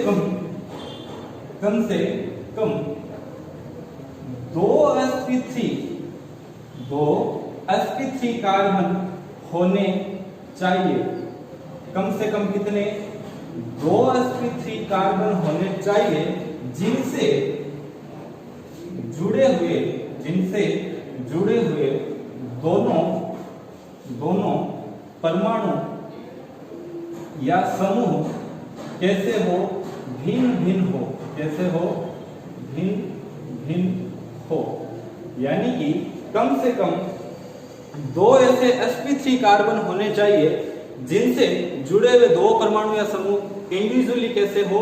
S1: कम दो sp3 कार्बन होने चाहिए। कम से कम कितने? 2 sp3 कार्बन होने चाहिए जिनसे जुड़े हुए दोनों परमाणु या समूह कैसे हो? भिन्न हो। यानी कि कम से कम 2 ऐसे sp3 कार्बन होने चाहिए जिनसे जुड़े हुए दो परमाणु या समूह इंडिविजुअली कैसे हो?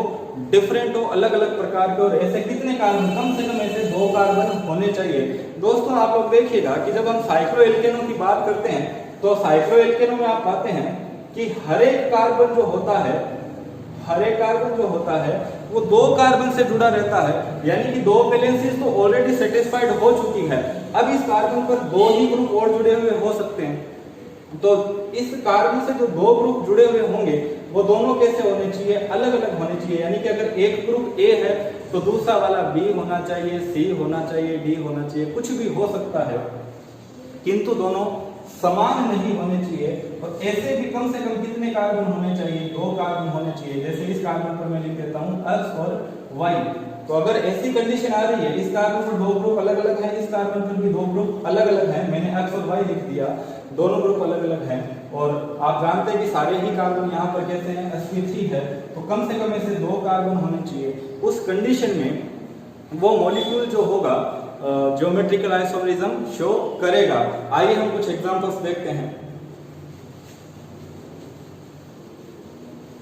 S1: डिफरेंट हो, अलग अलग प्रकार के। और ऐसे कितने कार्बन? कम से कम ऐसे 2 कार्बन होने चाहिए। दोस्तों आप लोग देखिएगा कि जब हम साइक्लोएल्केनों की बात करते हैं तो साइक्लोएल्केनों में आप पाते हैं कि हर एक कार्बन जो होता है वो 2 कार्बन से जुड़ा रहता है। यानी कि 2 वैलेंसीज तो ऑलरेडी सेटिस्फाइड हो चुकी है। अब इस कार्बन पर 2 ही ग्रुप और जुड़े हुए हो सकते हैं। तो इस कार्बन से जो 2 ग्रुप जुड़े हुए होंगे वो दोनों कैसे होने चाहिए? अलग अलग होने चाहिए। यानी कि अगर एक ग्रुप A है तो दूसरा वाला B होना चाहिए, C होना चाहिए, D होना चाहिए, कुछ भी हो सकता है, किंतु दोनों समान नहीं होने चाहिए। और ऐसे भी कम से कम कितने कार्बन होने चाहिए? 2 कार्बन होने चाहिए। जैसे इस कार्बन पर मैं लिख देता हूं X और Y। तो अगर ऐसी कंडीशन आ रही है, इस कार्बन पर 2 ग्रुप अलग अलग हैं, इस कार्बन पर भी 2 ग्रुप अलग अलग हैं, मैंने X और Y लिख दिया, दोनों ग्रुप अलग अलग हैं। और आप जानते हैं कि सारे ही कार्बन यहाँ पर कैसे हैं? sp3 है। तो कम से कम ऐसे 2 कार्बन होने चाहिए। उस कंडीशन में वो मॉलिक्यूल जो होगा ज्योमेट्रिकल आइसोमरिज्म शो करेगा। आइए हम कुछ एग्जांपल्स देखते हैं।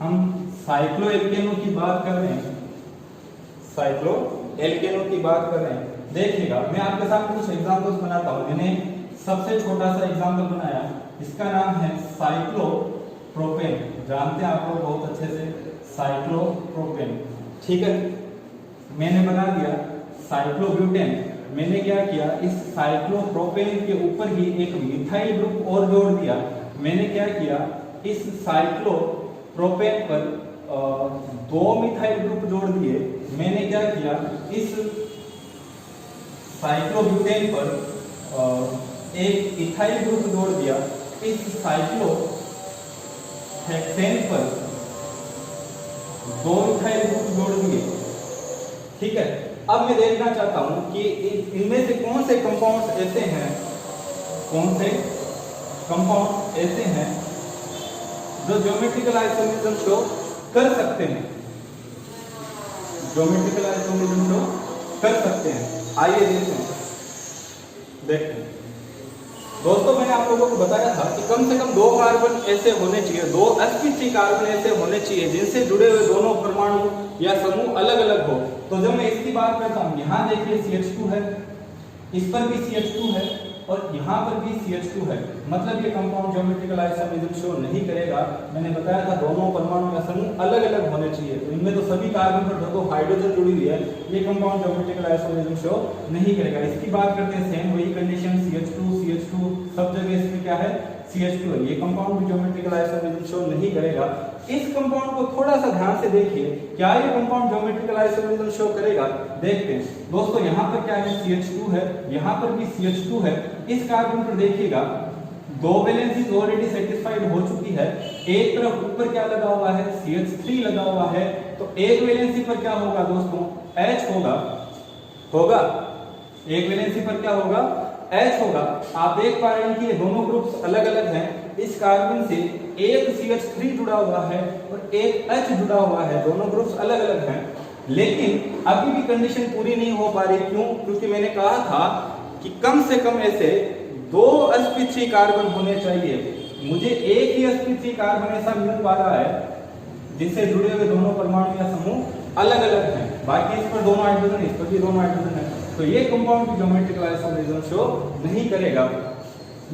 S1: हम साइक्लोएल्केनों की बात कर रहे हैं, देखिएगा मैं आपके सामने कुछ एग्जांपल्स बनाता हूं। मैंने सबसे छोटा सा एग्जांपल बनाया, इसका नाम है साइक्लोप्रोपेन। जानते हैं आप लोग बहुत अच्छे से साइक्लोप्रोपेन, ठीक है। मैंने बना दिया साइक्लोब्यूटेन। मैंने क्या किया, इस साइक्लोप्रोपेन के ऊपर ही एक मिथाइल ग्रुप और जोड़ दिया। मैंने क्या किया, इस साइक्लोप्रोपेन पर 2 मिथाइल ग्रुप जोड़ दिए। मैंने क्या किया, इस साइक्लोब्यूटेन पर एक इथाइल ग्रुप जोड़ दिया। इस साइक्लोहेक्सेन पर 2 इथाइल ग्रुप जोड़ दिए, ठीक है। अब मैं देखना चाहता हूं कि इनमें से कौन से कंपाउंड्स ऐसे हैं जो ज्योमेट्रिकल आइसोमरिज्म शो कर सकते हैं, आइए देखते हैं। दोस्तों मैंने आप लोगों को बताया था कि कम से कम 2 कार्बन ऐसे होने चाहिए, 2 sp3 कार्बन ऐसे होने चाहिए जिनसे जुड़े हुए दोनों परमाणु या समूह अलग अलग हो। तो जब मैं इसकी बात करता हूं, यहां देखिए CH2 है, इस पर भी CH2 है और यहाँ पर भी CH2 है। मतलब ये कंपाउंड ज्योमेट्रिकल आइसोमरिज्म शो नहीं करेगा। मैंने बताया था दोनों परमाणु या समूह अलग अलग होने चाहिए। तो इनमें तो सभी कार्बन पर 2 हाइड्रोजन जुड़ी हुई है, ये कंपाउंड ज्योमेट्रिकल आइसोमरिज्म शो नहीं करेगा। इसकी बात करते हैं, सेम वही कंडीशन, CH2 सब जगह इसमें क्या है? CH2 है। ये कंपाउंड भी ज्योमेट्रिकल आइसोमरिज्म शो नहीं करेगा। इस कंपाउंड को थोड़ा सा ध्यान से देखिए, क्या ये कंपाउंड ज्योमेट्रिकल आइसोमरिज्म शो करेगा? देखते हैं दोस्तों, यहाँ पर क्या है? CH2 है, यहाँ पर भी CH2 है। इस कार्बन पर देखिएगा 2 वैलेंसीज ऑलरेडी सेटिस्फाइड हो चुकी है। एक तरफ ऊपर क्या लगा हुआ है? CH3 लगा हुआ है। तो एक वैलेंसी पर क्या होगा दोस्तों? H होगा। एक वैलेंसी पर क्या होगा? H होगा। आप देख पा रहे हैं कि ये दोनों ग्रुप्स अलग अलग हैं। इस कार्बन से एक CH3 जुड़ा हुआ है और एक H जुड़ा हुआ है, दोनों ग्रुप्स अलग अलग हैं। लेकिन अभी भी कंडीशन पूरी नहीं हो पा रही। क्यों? क्योंकि मैंने कहा था कि कम से कम ऐसे 2 sp3 कार्बन होने चाहिए। मुझे एक ही sp3 कार्बन ऐसा मिल पा रहा है जिससे जुड़े हुए दोनों परमाणु या समूह अलग अलग हैं। बाकी इस पर दोनों हाइड्रोजन, इस पर भी दोनों हाइड्रोजन है। तो ये कंपाउंड की ज्योमेट्रिकल आइसोमरिज्म शो नहीं करेगा।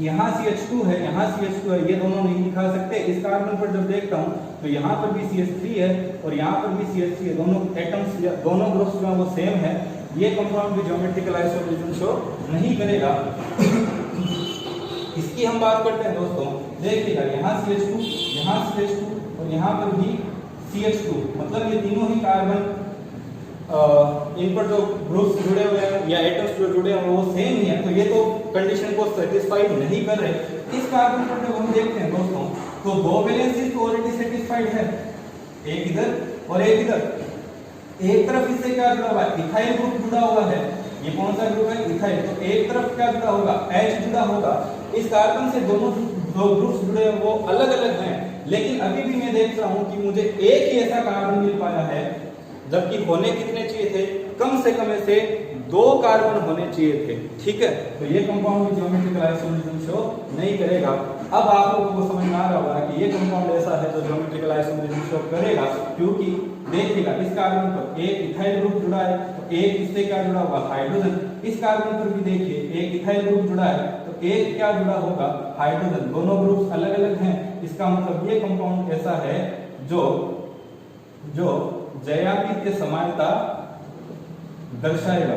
S1: यहाँ CH2 है, यहाँ CH2 है, ये दोनों नहीं दिखा सकते। इस कार्बन पर जब देखता हूँ तो यहाँ पर भी CH3 है और यहाँ पर भी CH3 है, दोनों एटम्स या दोनों ग्रुप्स जो है वो सेम है। ये कंपाउंड भी ज्योमेट्रिकल आइसोमरिज्म शो नहीं करेगा। इसकी हम बात करते हैं दोस्तों, देखिएगा यहाँ CH2, यहाँ CH2 और यहाँ पर भी CH2, मतलब ये तीनों ही कार्बन इन पर जो ग्रुप्स जुड़े हुए हैं या एटम्स जो जुड़े हैं वो सेम ही है, तो ये तो कंडीशन को सेटिस्फाइड नहीं कर रहे। इस कार्बन पर जब हम देखते हैं दोस्तों तो दो वैलेंसीज तो ऑलरेडी सेटिस्फाइड है, एक इधर और एक इधर। एक तरफ इससे क्या जुड़ा हुआ है, इथाइल ग्रुप जुड़ा हुआ है। ये कौन सा ग्रुप है, इथाइल। तो एक तरफ क्या जुड़ा होगा, H जुड़ा होगा। इस कार्बन से दोनों दो ग्रुप्स जुड़े हैं वो अलग अलग हैं, लेकिन अभी भी मैं देख रहा हूं कि मुझे एक ही ऐसा कार्बन मिल पाया है, जबकि होने कितने चाहिए थे, कम से कम ऐसे 2 कार्बन होने चाहिए थे। ठीक है, तो ये कंपाउंड ज्योमेट्रिकल आइसोमरिज्म शो नहीं करेगा। अब आप लोगों को समझ में आ रहा होगा कि ये कंपाउंड ऐसा है जो ज्योमेट्रिकल आइसोमरिज्म शो करेगा, क्योंकि देखिएगा इस कार्बन पर एक इथाइल ग्रुप जुड़ा है तो एक इससे क्या जुड़ा हुआ, हाइड्रोजन। इस कार्बन पर भी देखिए एक इथाइल ग्रुप जुड़ा है तो एक क्या जुड़ा होगा, हाइड्रोजन। दोनों ग्रुप्स अलग अलग हैं, इसका मतलब ये कंपाउंड ऐसा है जो ज्यामितीय समानता दर्शाएगा,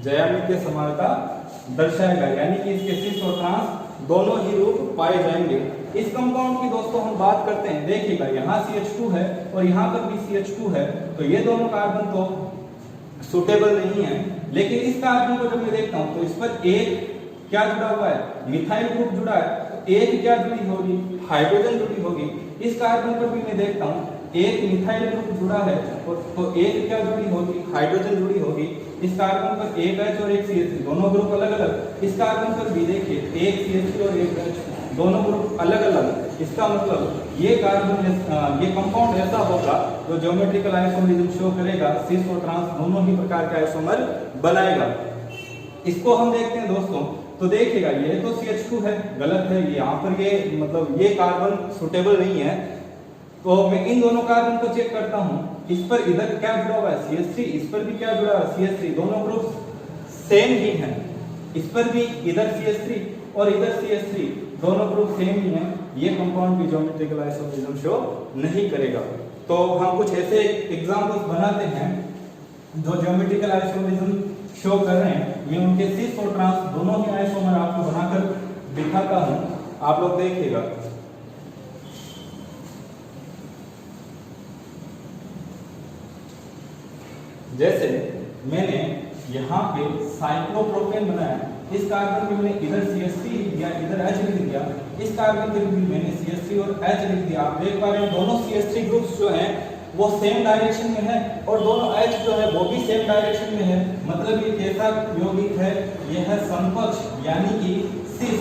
S1: ज्यामितीय समानता दर्शाएगा, यानी कि इसके सिस और ट्रांस दोनों ही रूप पाए जाएंगे। इस कंपाउंड की दोस्तों हम बात करते हैं, देखिएगा यहाँ CH2 है और यहाँ पर भी CH2 है, तो ये दोनों कार्बन तो सुटेबल नहीं है। लेकिन इस कार्बन को जब मैं देखता हूँ तो इस पर एक क्या जुड़ा हुआ है, मिथाइल ग्रुप जुड़ा है, तो एक क्या जुड़ी होगी, हाइड्रोजन जुड़ी होगी। इस कार्बन पर भी मैं देखता हूँ एक मिथाइल ग्रुप जुड़ा है तो एक क्या जुड़ी होगी, हाइड्रोजन जुड़ी होगी। इस कार्बन पर एक H और एक CH3, दोनों ग्रुप अलग अलग। इस कार्बन पर भी देखिए एक CH3 और एक H, दोनों ग्रुप अलग अलग। इसका मतलब ये कार्बन ये कंपाउंड ऐसा होगा जो ज्योमेट्रिकल आइसोमरिज्म शो करेगा, सिस और ट्रांस दोनों ही प्रकार का आइसोमर बनाएगा। इसको हम देखते हैं दोस्तों, तो देखिएगा ये तो CH2 है, गलत है, यहाँ पर ये मतलब ये कार्बन सुटेबल नहीं है। तो मैं इन दोनों कार्बन को चेक करता हूं, इस पर इधर क्या जुड़ा हुआ है, CH3, इस पर भी क्या जुड़ा हुआ है, CH3, दोनों ग्रुप सेम ही हैं। इस पर भी इधर CH3 और इधर CH3, दोनों ग्रुप सेम ही हैं। ये कंपाउंड भी ज्योमेट्रिकल आइसोमरिज्म शो नहीं करेगा। तो हम कुछ ऐसे एग्जांपल्स बनाते हैं जो ज्योमेट्रिकल आइसोमरिज्म शो कर रहे हैं। मैं उनके सिस और ट्रांस दोनों ही आइसोमर आपको बनाकर दिखाता हूं, आप लोग देखिएगा। जैसे मैंने यहाँ पे साइक्लोप्रोपेन बनाया, इस कार्बन में मैंने इधर CH3 लिख दिया, इधर H लिख दिया। इस कार्बन के भी मैंने CH3 और H लिख दिया। आप देख पा रहे हैं दोनों CH3 ग्रुप्स जो हैं वो सेम डायरेक्शन में है और दोनों H जो है वो भी सेम डायरेक्शन में है। मतलब ये कैसा यौगिक है, यह है समकक्ष, यानी कि सिस,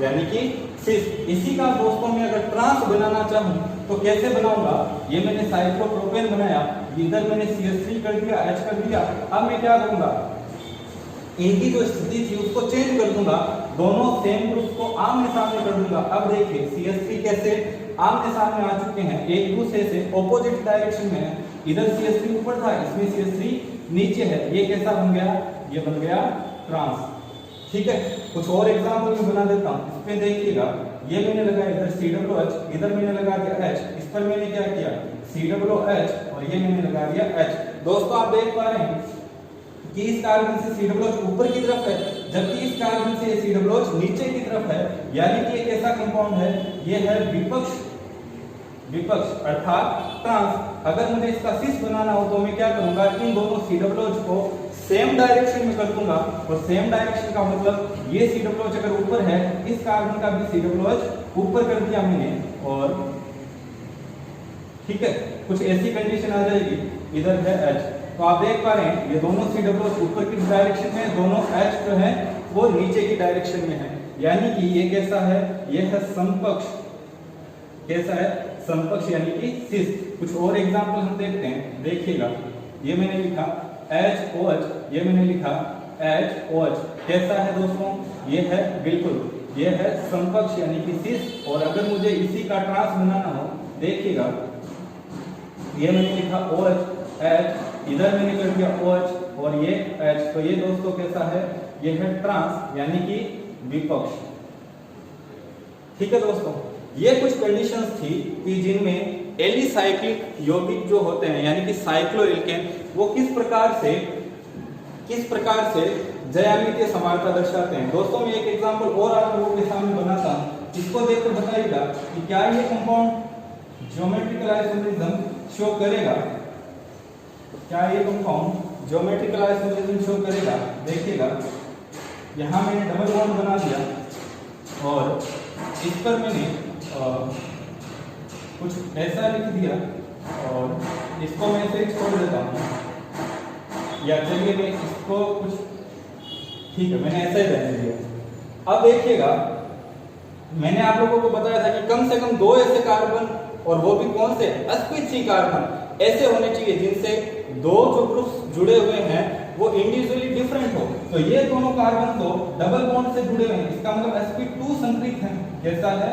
S1: यानी कि सिस। इसी का दोस्तों मैं अगर ट्रांस बनाना चाहूँ तो कैसे बनाऊंगा, ये मैंने साइक्लोप्रोपेन बनाया, इधर मैंने CH3 कर दिया, H कर दिया। अब मैं क्या करूंगा, इनकी जो स्थिति थी उसको चेंज कर दूंगा, दोनों सेम ग्रुप को आमने सामने कर दूंगा। अब देखिए CH3 कैसे आमने सामने आ चुके हैं, एक दूसरे से ऑपोजिट डायरेक्शन में है। इधर CH3 ऊपर था, इसमें CH3 नीचे है। ये कैसा बन गया, ये बन गया ट्रांस। ठीक है, कुछ और एग्जाम्पल में बना देता हूँ। इसमें देखिएगा ये मैंने लगाया इधर COOH, इधर मैंने लगा दिया H। इस पर मैंने क्या किया, COOH और ये मैंने लगा दिया H। दोस्तों आप देख पा रहे हैं कि इस कार्बन से COOH ऊपर की तरफ है, जबकि इस कार्बन से COOH नीचे की तरफ है। यानी कि एक ऐसा कंपाउंड है, ये है विपक्ष, विपक्ष अर्थात ट्रांस। अगर मुझे इसका सिस बनाना हो तो मैं क्या करूंगा, इन दोनों COOH को सेम डायरेक्शन में कर दूंगा। और सेम डायरेक्शन का मतलब ये COOH अगर ऊपर है, इस कार्बन का भी COOH ऊपर कर दिया मैंने, और ठीक है कुछ ऐसी कंडीशन आ जाएगी, इधर है H। तो आप देख पा रहे हैं ये दोनों COOH ऊपर की डायरेक्शन में, दोनों H जो है वो नीचे की डायरेक्शन में है। यानी कि ये कैसा है, ये है समकक्ष। कैसा है, समकक्ष यानी कि सिस। कुछ और एग्जांपल हम देखते हैं, देखिएगा ये मैंने लिखा HOH, ये मैंने लिखा HOH। कैसा है दोस्तों, ये है बिल्कुल, ये है समकक्ष यानी कि सिस। और अगर मुझे इसी का ट्रांस बनाना हो, देखिएगा ये मैंने लिखा OH H, इधर मैंने कर दिया OH और ये H। तो ये दोस्तों कैसा है, ये है ट्रांस यानी कि विपक्ष। ठीक है दोस्तों, ये कुछ कंडीशंस थी कि जिनमें एलिसाइक्लिक यौगिक जो होते हैं यानी कि साइक्लोएल्केन वो किस प्रकार से ज्यामितीय समानता दर्शाते हैं। दोस्तों मैं एक एग्जांपल और आप लोगों के सामने बनाता हूं, इसको देखकर बताइएगा कि क्या ये कंपाउंड ज्योमेट्रिकल आइसोमरिज्म शो करेगा, क्या ये कंपाउंड ज्योमेट्रिकल आइसोमरिज्म शो करेगा। देखिएगा यहां मैंने डबल बॉन्ड बना दिया और इस पर मैंने कुछ ऐसा लिख दिया और इसको मैं ऐसे छोड़ देता हूं, या चलिए मैं इसको कुछ, ठीक है मैंने ऐसा ही रहने दिया। अब देखिएगा मैंने आप लोगों को बताया था कि कम से कम 2 ऐसे कार्बन, और वो भी कौन से, sp3 कार्बन ऐसे होने चाहिए जिनसे 2 जो ग्रुप्स जुड़े हुए हैं वो इंडिविजुअली डिफरेंट हो। तो ये दोनों कार्बन तो डबल बॉन्ड से जुड़े हुए हैं, इसका मतलब sp2 संतृप्त है। कैसा है,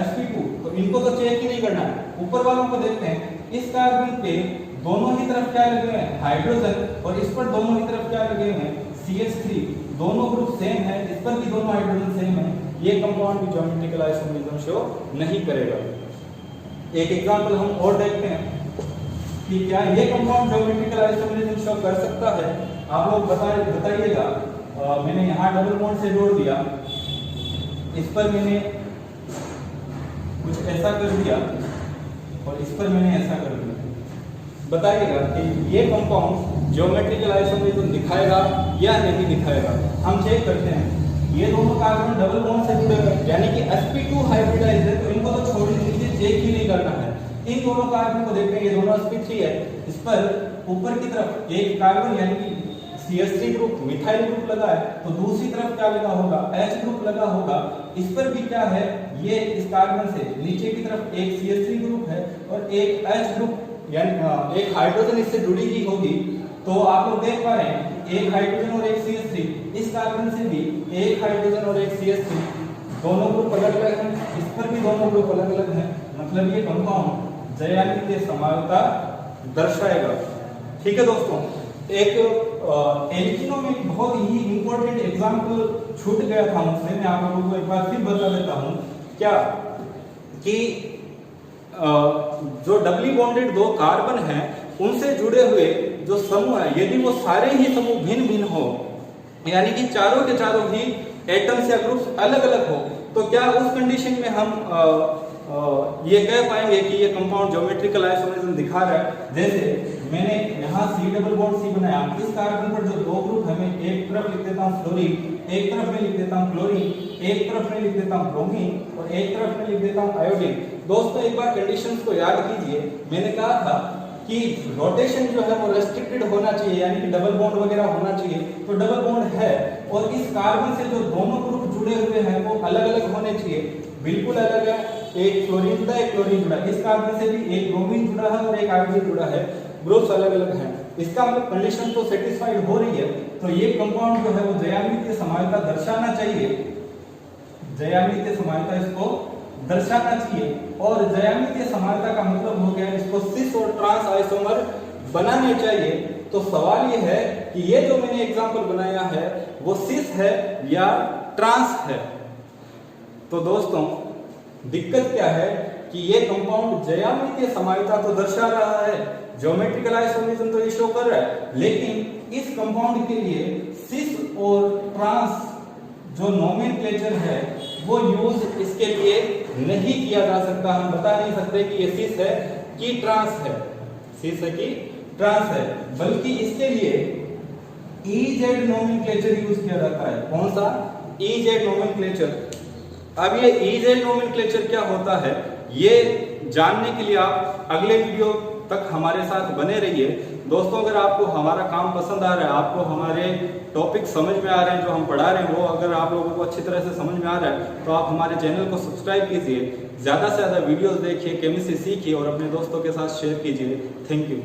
S1: sp2। तो इनको तो चेक ही नहीं करना है, ऊपर वालों को देखते हैं। इस कार्बन पे दोनों ही तरफ क्या लगे हुए हैं, हाइड्रोजन, और इस पर दोनों ही तरफ क्या लगे हुए हैं, CH3। दोनों ग्रुप सेम है, इस पर भी दोनों हाइड्रोजन सेम है। ये कंपाउंड भी ज्योमेट्रिकल आइसोमरिज्म शो नहीं करेगा। एक एग्जांपल हम और देखते हैं कि क्या ये कंपाउंड ज्योमेट्रिकल आइसोमरिज्म शो कर सकता है। आप लोग बताइएगा। मैंने यहाँ डबल बॉन्ड से जोड़ दिया, इस पर मैंने कुछ ऐसा कर दिया और इस पर मैंने ऐसा कर दिया। बताइएगा कि ये कंपाउंड ज्योमेट्रिकल आइसोमरिज्म दिखाएगा या नहीं दिखाएगा। हम चेक करते हैं। ये दोनों कार्बन डबल बॉन्ड से जुड़े हुए हैं यानी कि sp2 हाइब्रिडाइज्ड है, तो इनको तो छोड़ दीजिए, चेक ही नहीं करना है। इन दोनों कार्बन को देखते हैं, ये दोनों sp3 है, इस पर ऊपर की तरफ एक कार्बन यानी कि CH3 ग्रुप मिथाइल ग्रुप लगा है, तो दूसरी तरफ क्या लगा होगा, H ग्रुप लगा होगा। इस पर भी क्या है, ये इस कार्बन से नीचे की तरफ एक CH3 ग्रुप है और एक H ग्रुप यानी एक हाइड्रोजन इससे जुड़ी हुई होगी। तो आप लोग देख पा रहे हैं एक हाइड्रोजन और एक CH3, इस कार्बन से भी एक हाइड्रोजन और एक CH3, दोनों ग्रुप अलग अलग हैं, इस पर भी दोनों ग्रुप अलग अलग हैं। मतलब ये कंपाउंड ज्यामितीय समानता दर्शाएगा। ठीक है दोस्तों, एक एल्किनो में बहुत ही इंपॉर्टेंट एग्जांपल छूट गया था मुझसे, मैं आप लोगों को एक बार फिर बता देता हूं। क्या कि जो डबली बॉन्डेड 2 कार्बन हैं उनसे जुड़े हुए जो समूह है, यदि वो सारे ही समूह भिन्न भिन्न हो, यानी कि चारों के चारों ही एटम्स या ग्रुप्स अलग अलग हो, तो क्या उस कंडीशन में हम ये कह पाएंगे कि ये कंपाउंड ज्योमेट्रिकल आइसोमरिज्म दिखा रहा है। जैसे मैंने यहाँ C डबल बॉन्ड C बनाया, इस कार्बन पर जो 2 ग्रुप है, मैं एक तरफ लिख देता हूँ फ्लोरीन, एक तरफ में लिख देता हूँ क्लोरीन, एक तरफ में लिख देता हूँ ब्रोमीन और एक तरफ में लिख देता हूँ आयोडीन। दोस्तों एक बार कंडीशंस को याद कीजिए, मैंने कहा था कि रोटेशन जो है वो रेस्ट्रिक्टेड होना चाहिए, यानी कि डबल बॉन्ड वगैरह होना चाहिए। तो डबल बॉन्ड है और इस कार्बन से जो दोनों ग्रुप जुड़े हुए हैं वो अलग अलग होने चाहिए, बिल्कुल अलग है। एक फ्लोरीन जुड़ा, एक क्लोरीन जुड़ा, इस कार्बन से भी एक ब्रोमीन जुड़ा है और एक आयोडीन जुड़ा है, ग्रुप्स अलग अलग हैं। इसका मतलब कंडीशन तो सेटिस्फाइड हो रही है, तो ये कंपाउंड जो है वो ज्यामितीय समानता दर्शाना चाहिए, ज्यामितीय समानता इसको दर्शाना चाहिए। और ज्यामितीय समानता का मतलब हो गया इसको सिस और ट्रांस आइसोमर बनाने चाहिए। तो सवाल ये है कि ये जो मैंने एग्जांपल बनाया है वो सिस है या ट्रांस है। तो दोस्तों दिक्कत क्या है कि ये कंपाउंड ज्यामितीय समानता तो दर्शा रहा है, ज्योमेट्रिकल आइसोमरिज्म तो ये शो कर रहा है, लेकिन इस कंपाउंड के लिए सिस और ट्रांस जो नोमेनक्लेचर है वो यूज इसके लिए नहीं किया जा सकता। हम बता नहीं सकते कि ये सिस है कि ट्रांस है, सिस है कि ट्रांस है, बल्कि इसके लिए EZ नोमेनक्लेचर यूज किया जाता है। कौन सा? EZ nomenclature. अब ये EZ नोमेनक्लेचर क्या होता है ये जानने के लिए आप अगले वीडियो तक हमारे साथ बने रहिए। दोस्तों अगर आपको हमारा काम पसंद आ रहा है, आपको हमारे टॉपिक समझ में आ रहे हैं, जो हम पढ़ा रहे हैं वो अगर आप लोगों को अच्छी तरह से समझ में आ रहा है, तो आप हमारे चैनल को सब्सक्राइब कीजिए, ज़्यादा से ज़्यादा वीडियोस देखिए, केमिस्ट्री सीखिए और अपने दोस्तों के साथ शेयर कीजिए। Thank you.